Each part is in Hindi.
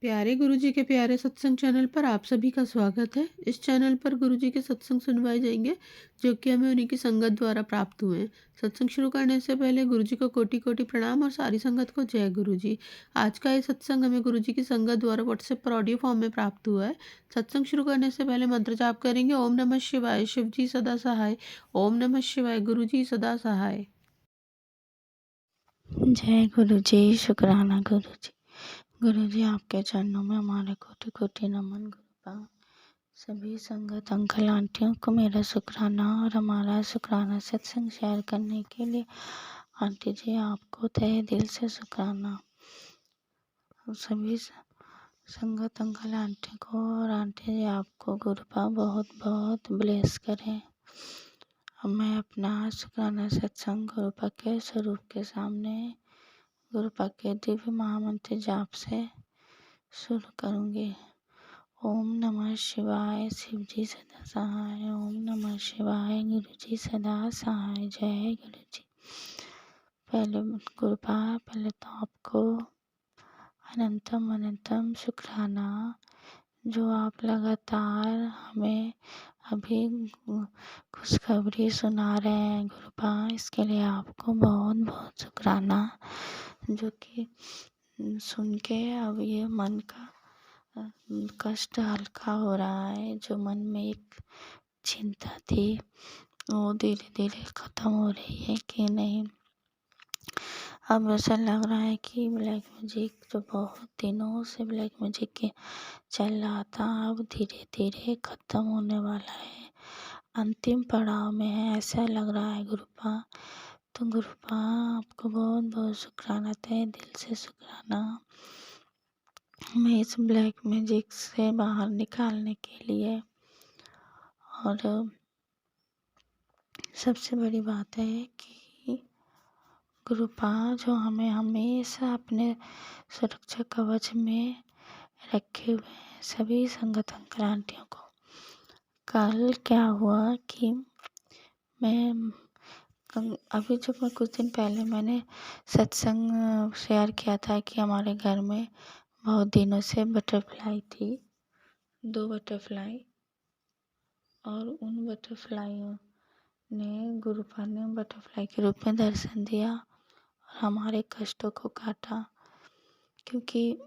प्यारे गुरुजी के प्यारे सत्संग चैनल पर आप सभी का स्वागत है। इस चैनल पर गुरुजी के सत्संग सुनवाए जाएंगे जो कि हमें उन्हीं की संगत द्वारा प्राप्त हुए हैं। सत्संग शुरू करने से पहले गुरुजी को कोटि कोटि प्रणाम और सारी संगत को जय गुरुजी। आज का ये सत्संग हमें गुरुजी की संगत द्वारा व्हाट्सएप पर ऑडियो फॉर्म में प्राप्त हुआ है। सत्संग शुरू करने से पहले मंत्र जाप करेंगे। ओम नमः शिवाय, शिव जी सदा सहाय। ओम नमः शिवाय, गुरुजी सदा सहाय। जय गुरु जी। शुक्राना गुरु जी। गुरु जी आपके चरणों में हमारे कोटि कोटि नमन। गुरुपा सभी संगत अंकल आंटियों को मेरा शुक्राना और हमारा शुक्राना सत्संग शेयर करने के लिए आंटी जी आपको तहे दिल से शुक्राना। सभी संगत अंकल आंटी को और आंटी जी आपको गुरुपा बहुत बहुत ब्लेस करें। अब मैं अपना शुक्राना सत्संग गुरुपा के स्वरूप के सामने गुरुपा के दिव्य महामंत्र जाप से शुरू करूंगी। ओम नमः शिवाय, शिव जी सदा सहाय। ओम नमः शिवाय, गुरु जी सदा सहाय। जय गुरु जी। पहले गुरुपा पहले तो आपको अनंतम अनंतम शुक्राना जो आप लगातार हमें अभी खुशखबरी सुना रहे हैं गुरुपा, इसके लिए आपको बहुत बहुत शुक्राना। जो कि सुन के अब ये मन का कष्ट हल्का हो रहा है। जो मन में एक चिंता थी वो धीरे धीरे खत्म हो रही है कि नहीं। अब ऐसा लग रहा है कि ब्लैक मैजिक जो बहुत दिनों से ब्लैक मैजिक के चल रहा था अब धीरे धीरे खत्म होने वाला है, अंतिम पड़ाव में है, ऐसा लग रहा है गुरुपा। तो गुरुपा आपको बहुत बहुत शुक्राना, तहे दिल से शुक्राना। हमें इस ब्लैक मैजिक से बाहर निकालने के लिए। और सबसे बड़ी बात है कि गुरुपा जो हमें हमेशा अपने सुरक्षा कवच में रखे हुए हैं सभी संगत अंकल आंटियों को। कल क्या हुआ कि मैं अभी जब मैं कुछ दिन पहले मैंने सत्संग शेयर किया था कि हमारे घर में बहुत दिनों से बटरफ्लाई थी, 2 बटरफ्लाई, और उन बटरफ्लाइयों ने गुरुपा ने बटरफ्लाई के रूप में दर्शन दिया और हमारे कष्टों को काटा। क्योंकि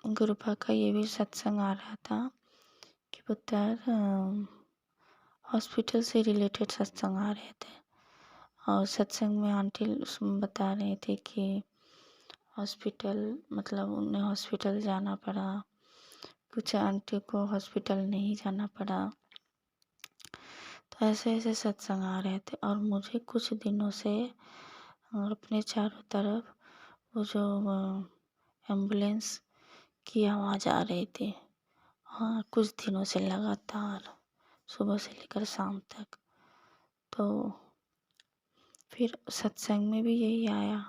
गुरुपा का ये भी सत्संग आ रहा था कि पुत्र हॉस्पिटल से रिलेटेड सत्संग आ रहे थे और सत्संग में आंटी बता रहे थे कि हॉस्पिटल मतलब उन्हें हॉस्पिटल जाना पड़ा, कुछ आंटी को हॉस्पिटल नहीं जाना पड़ा। तो ऐसे ऐसे सत्संग आ रहे थे और मुझे कुछ दिनों से अपने चारों तरफ वो जो एम्बुलेंस की आवाज़ आ रही थी। हाँ, कुछ दिनों से लगातार सुबह से लेकर शाम तक। तो फिर सत्संग में भी यही आया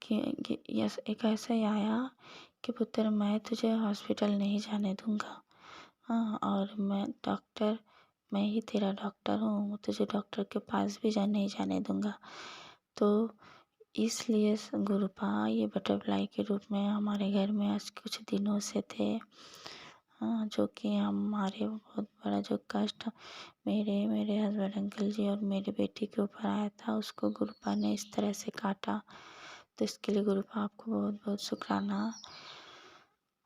कि यस एक ऐसा ही आया कि पुत्र मैं तुझे हॉस्पिटल नहीं जाने दूंगा। हाँ, और मैं ही तेरा डॉक्टर हूँ, तुझे डॉक्टर के पास भी नहीं जाने दूंगा। तो इसलिए गुरुपा ये बटरफ्लाई के रूप में हमारे घर में आज कुछ दिनों से थे। हाँ, जो कि हमारे बहुत बड़ा जो कष्ट मेरे हस्बैंड अंकल जी और मेरी बेटी के ऊपर आया था उसको गुरुपा ने इस तरह से काटा। तो इसके लिए गुरुपा आपको बहुत बहुत शुक्राना।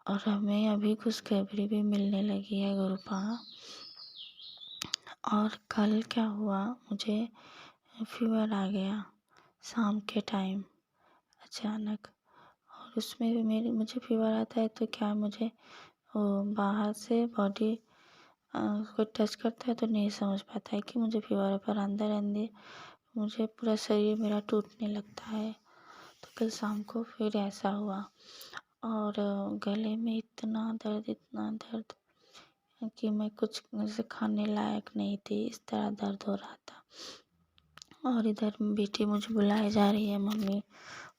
और हमें अभी खुशखबरी भी मिलने लगी है गुरुपा। और कल क्या हुआ, मुझे फीवर आ गया शाम के टाइम अचानक। और उसमें भी मुझे फीवर आता है तो क्या मुझे बाहर से बॉडी कोई टच करता है तो नहीं समझ पाता है कि मुझे फीवर है, पर अंदर अंदर मुझे पूरा शरीर मेरा टूटने लगता है। तो कल शाम को फिर ऐसा हुआ और गले में इतना दर्द कि मैं कुछ जैसे खाने लायक नहीं थी, इस तरह दर्द हो रहा था। और इधर बेटी मुझे बुलाए जा रही है, मम्मी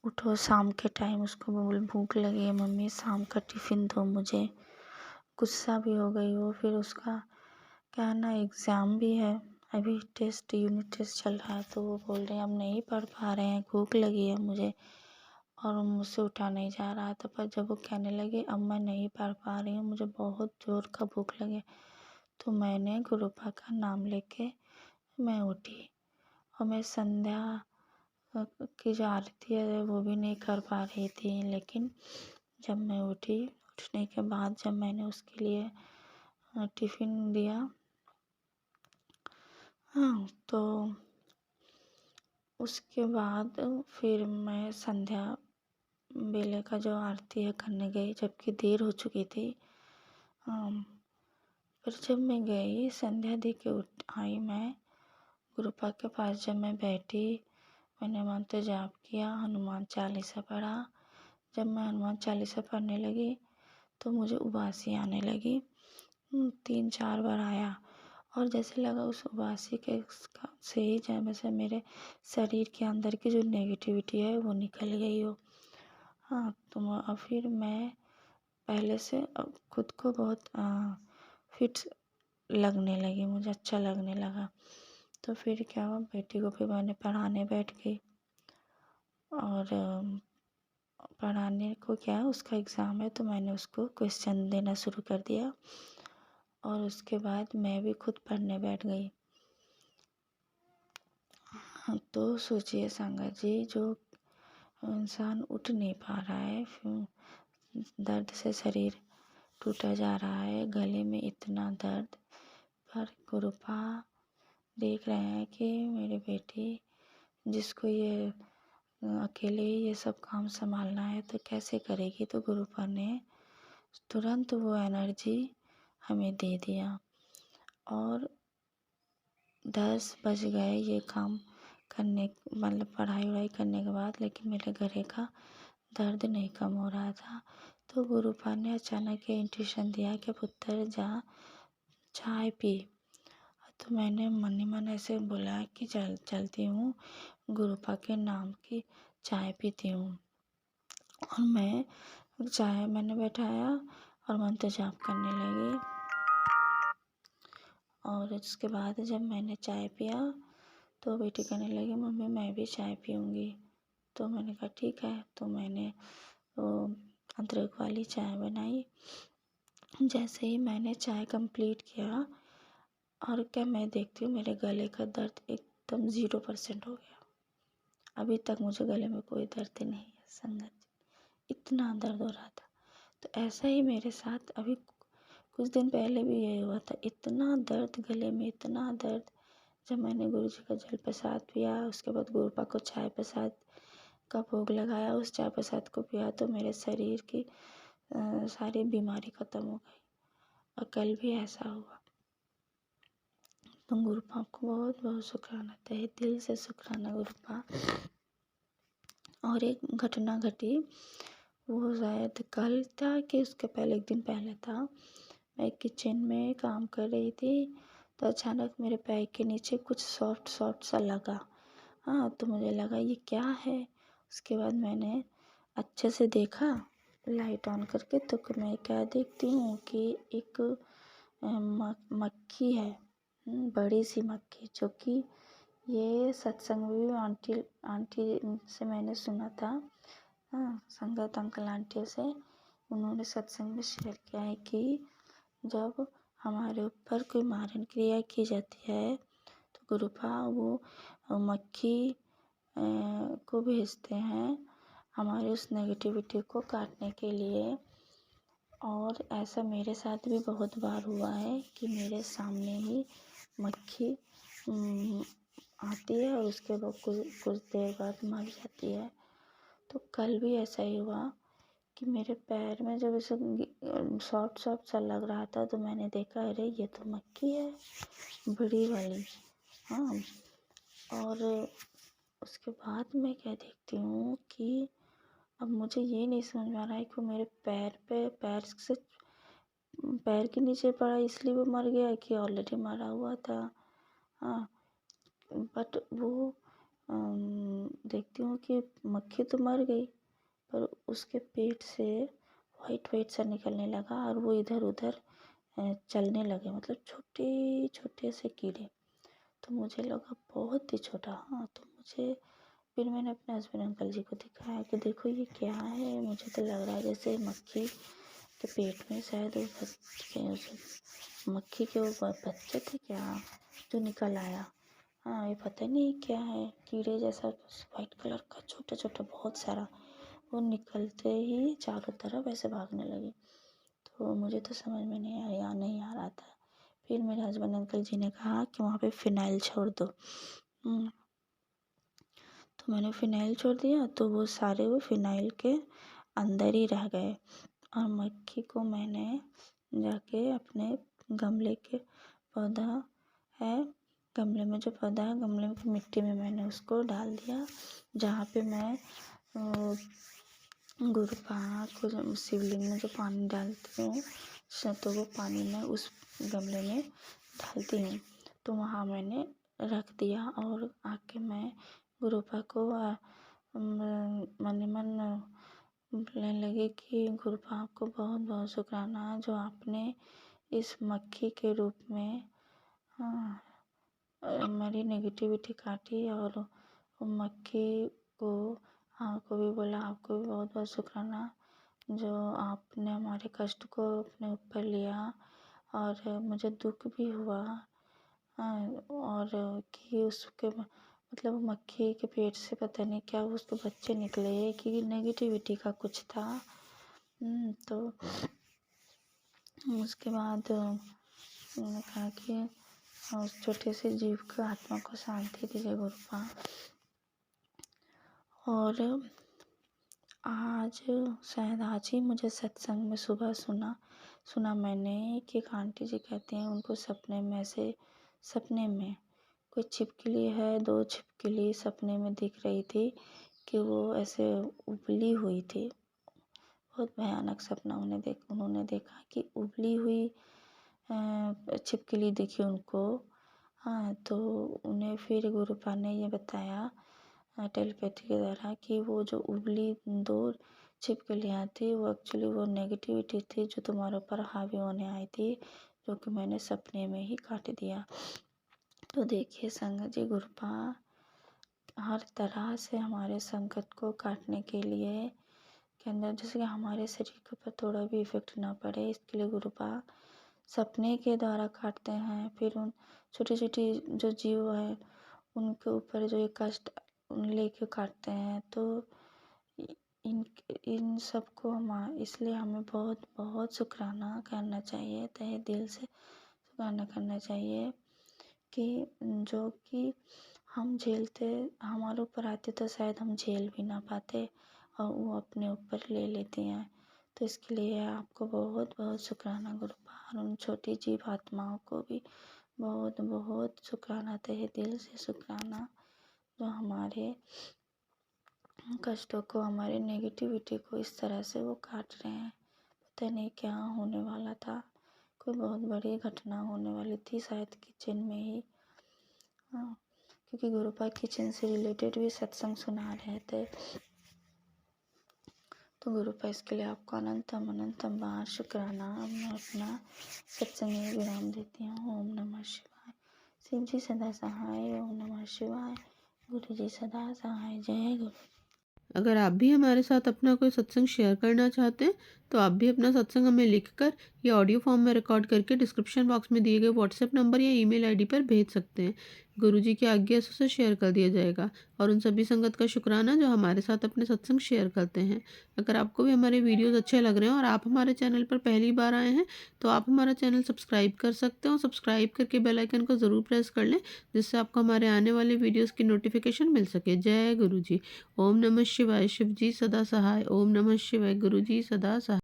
उठो, शाम के टाइम उसको भूख लगी है, मम्मी शाम का टिफ़िन दो मुझे। गुस्सा भी हो गई वो। फिर उसका क्या है ना, एग्ज़ाम भी है अभी, यूनिट टेस्ट चल रहा है। तो वो बोल रहे हैं हम नहीं पढ़ पा रहे हैं, भूख लगी है मुझे। और मुझसे उठा नहीं जा रहा था। पर जब वो कहने लगी अब मैं नहीं पढ़ पा रही हूँ, मुझे बहुत ज़ोर का भूख लगे, तो मैंने गुरुपा का नाम लेके मैं उठी। और मैं संध्या की जो आरती है वो भी नहीं कर पा रही थी, लेकिन जब मैं उठी, उठने के बाद जब मैंने उसके लिए टिफ़िन दिया, हाँ, तो उसके बाद फिर मैं संध्या बेले का जो आरती है करने गई, जबकि देर हो चुकी थी। फिर जब मैं गई संध्या दे के उठ आई, मैं गुरुपा के पास जब मैं बैठी, मैंने मंत्र जाप किया, हनुमान चालीसा पढ़ा। जब मैं हनुमान चालीसा पढ़ने लगी तो मुझे उबासी आने लगी। 3-4 बार आया और जैसे लगा उस उबासी के से ही जैसे मेरे शरीर के अंदर की जो नेगेटिविटी है वो निकल गई हो। हाँ, तो अब फिर मैं पहले से अब खुद को बहुत फिट लगने लगी, मुझे अच्छा लगने लगा। तो फिर क्या हुआ, बेटी को फिर मैंने पढ़ाने बैठ गई और पढ़ाने को क्या, उसका एग्ज़ाम है तो मैंने उसको क्वेश्चन देना शुरू कर दिया और उसके बाद मैं भी खुद पढ़ने बैठ गई। तो सोचिए संगत जी, जो इंसान उठ नहीं पा रहा है, दर्द से शरीर टूटा जा रहा है, गले में इतना दर्द, पर गुरुपा देख रहे हैं कि मेरी बेटी जिसको ये अकेले ही ये सब काम संभालना है तो कैसे करेगी। तो गुरुपा ने तुरंत वो एनर्जी हमें दे दिया और 10 बज गए ये काम करने, मतलब पढ़ाई वढ़ाई करने के बाद, लेकिन मेरे गले का दर्द नहीं कम हो रहा था। तो गुरुपा ने अचानक ये इंट्यूशन दिया कि पुत्र जा चाय पी। तो मैंने मन ही मन ऐसे बोला कि चलती हूँ, गुरुपा के नाम की चाय पीती हूँ। और मैं चाय मैंने बैठाया और मंत्र जाप करने लगी। और उसके बाद जब मैंने चाय पिया तो बेटी कहने लगी मम्मी मैं भी चाय पीऊँगी। तो मैंने कहा ठीक है। तो मैंने वो अदरक वाली चाय बनाई। जैसे ही मैंने चाय कंप्लीट किया और क्या, मैं देखती हूँ मेरे गले का दर्द एकदम 0% हो गया। अभी तक मुझे गले में कोई दर्द नहीं है संगत, इतना दर्द हो रहा था। तो ऐसा ही मेरे साथ अभी कुछ दिन पहले भी यही हुआ था, इतना दर्द गले में, इतना दर्द। जब मैंने गुरुजी का जल प्रसाद पिया, उसके बाद गुरुपा को चाय प्रसाद का भोग लगाया, उस चाय प्रसाद को पिया तो मेरे शरीर की सारी बीमारी ख़त्म हो गई। और कल भी ऐसा हुआ। तो गुरुपा को बहुत बहुत शुक्राना, तहे दिल से शुक्राना गुरुपा। और एक घटना घटी, वो शायद कल था कि उसके पहले एक दिन पहले था। मैं किचन में काम कर रही थी तो अचानक मेरे पैर के नीचे कुछ सॉफ्ट सॉफ्ट सा लगा। हाँ, तो मुझे लगा ये क्या है। उसके बाद मैंने अच्छे से देखा लाइट ऑन करके, तो मैं क्या देखती हूँ कि एक मक्खी है, बड़ी सी मक्खी, जो कि ये सत्संग में भी आंटी आंटी से मैंने सुना था। हाँ, संगत अंकल आंटी से उन्होंने सत्संग में शेयर किया है कि जब हमारे ऊपर कोई मारण क्रिया की जाती है तो गुरुपा वो मक्खी को भेजते हैं हमारे उस नेगेटिविटी को काटने के लिए। और ऐसा मेरे साथ भी बहुत बार हुआ है कि मेरे सामने ही मक्खी आती है और उसके बाद कुछ देर बाद मर जाती है। तो कल भी ऐसा ही हुआ कि मेरे पैर में जब ऐसे सॉफ्ट सॉफ्ट सा लग रहा था तो मैंने देखा अरे ये तो मक्खी है, बड़ी वाली। हाँ, और उसके बाद मैं क्या देखती हूँ कि अब मुझे ये नहीं समझ में आ रहा है कि मेरे पैर के नीचे पड़ा इसलिए वो मर गया कि ऑलरेडी मरा हुआ था। हाँ, बट वो देखती हूँ कि मक्खी तो मर गई पर उसके पेट से वाइट वाइट सा निकलने लगा और वो इधर उधर चलने लगे, मतलब छोटे छोटे से कीड़े। तो मुझे लगा बहुत ही छोटा। हाँ, तो मुझे फिर मैंने अपने हस्बैंड अंकल जी को दिखाया कि देखो ये क्या है, मुझे तो लग रहा है जैसे मक्खी के पेट में शायद मक्खी के वो बच्चे थे क्या जो निकल आया। हाँ, ये पता नहीं क्या है, कीड़े जैसा वाइट कलर का छोटा छोटा बहुत सारा, वो निकलते ही चारों तरफ ऐसे भागने लगे। तो मुझे तो समझ में नहीं आ रहा था। फिर मेरे हस्बैंड अंकल जी ने कहा कि वहाँ पे फ़िनाइल छोड़ दो। तो मैंने फ़िनाइल छोड़ दिया तो वो सारे वो फ़िनाइल के अंदर ही रह गए। और मक्खी को मैंने जाके अपने गमले के पौधा है, गमले में जो पौधा है, गमले की मिट्टी में मैंने उसको डाल दिया, जहाँ पे मैं गुरु को शिवलिंग में जो पानी डालती हूँ तो वो पानी मैं उस गमले में डालती हूँ। तो वहाँ मैंने रख दिया और आके मैं गुरुपा को मन ही मन बोलने लगी कि गुरुपा आपको बहुत बहुत शुक्राना जो आपने इस मक्खी के रूप में मेरी नेगेटिविटी काटी। और मक्खी को को भी बोला आपको भी बहुत बहुत शुक्राना जो आपने हमारे कष्ट को अपने ऊपर लिया। और मुझे दुख भी हुआ और कि उसके मतलब मक्खी के पेट से पता नहीं क्या उसके बच्चे निकले कि नेगेटिविटी का कुछ था। तो उसके बाद मैंने कहा कि उस छोटे से जीव की आत्मा को शांति दीजिए गुरुपा। और आज शायद आज ही मुझे सत्संग में सुबह सुना मैंने कि एक आंटी जी कहती हैं उनको सपने में कोई छिपकली है, 2 छिपकली सपने में दिख रही थी कि वो ऐसे उबली हुई थी। बहुत भयानक सपना उन्होंने देखा कि उबली हुई छिपकली दिखी उनको। हाँ, तो उन्हें फिर गुरुपा ने ये बताया टेलीपैथी के द्वारा कि वो जो उबली 2 छिपकलियाँ थी वो एक्चुअली वो नेगेटिविटी थी जो तुम्हारे ऊपर हावी होने आई थी, जो कि मैंने सपने में ही काट दिया। तो देखिए संगत जी, गुरुपा हर तरह से हमारे संकट को काटने के लिए के अंदर जैसे कि हमारे शरीर के ऊपर थोड़ा भी इफेक्ट ना पड़े, इसके लिए गुरुपा सपने के द्वारा काटते हैं। फिर उन छोटी छोटी जो जीव है उनके ऊपर जो ये कष्ट लेके काटते हैं। तो इन इन सबको इसलिए हमें बहुत बहुत शुक्राना करना चाहिए, तहे दिल से शुक्राना करना चाहिए कि जो कि हम हमारे ऊपर आते तो शायद हम झेल भी ना पाते और वो अपने ऊपर ले लेती हैं। तो इसके लिए आपको बहुत बहुत शुक्राना गुरुपा। और उन छोटी जीव आत्माओं को भी बहुत बहुत शुक्राना, तहे दिल से शुक्राना, जो हमारे कष्टों को, हमारे नेगेटिविटी को इस तरह से वो काट रहे हैं। पता नहीं क्या होने वाला था, कोई बहुत बड़ी घटना होने वाली थी शायद किचन में ही। क्योंकि गुरुपा किचन से रिलेटेड भी सत्संग सुना रहे थे। तो गुरुपा इसके लिए आपको अनंतम बार शुक्राना। मैं अपना सत्संग में विराम देती हूँ। ओम नमः शिवाय। शिव जी सदा सहाय। ओम नमः शिवाय। गुरु जी सदा सहाय। जय गुरु। अगर आप भी हमारे साथ अपना कोई सत्संग शेयर करना चाहते हैं तो आप भी अपना सत्संग हमें लिखकर या ऑडियो फॉर्म में रिकॉर्ड करके डिस्क्रिप्शन बॉक्स में दिए गए व्हाट्सएप नंबर या ईमेल आईडी पर भेज सकते हैं। गुरुजी की आज्ञा से उसे शेयर कर दिया जाएगा। और उन सभी संगत का शुक्राना जो हमारे साथ अपने सत्संग शेयर करते हैं। अगर आपको भी हमारे वीडियोज़ अच्छे लग रहे हैं और आप हमारे चैनल पर पहली बार आए हैं तो आप हमारा चैनल सब्सक्राइब कर सकते हो। सब्सक्राइब करके बेल आइकन को ज़रूर प्रेस कर लें, जिससे आपको हमारे आने वाले वीडियोज़ की नोटिफिकेशन मिल सके। जय गुरु जी। ओम नमः शिवाय। शिव जी सदा सहाय। ओम नमः शिवाय। गुरु जी सदा सहाय।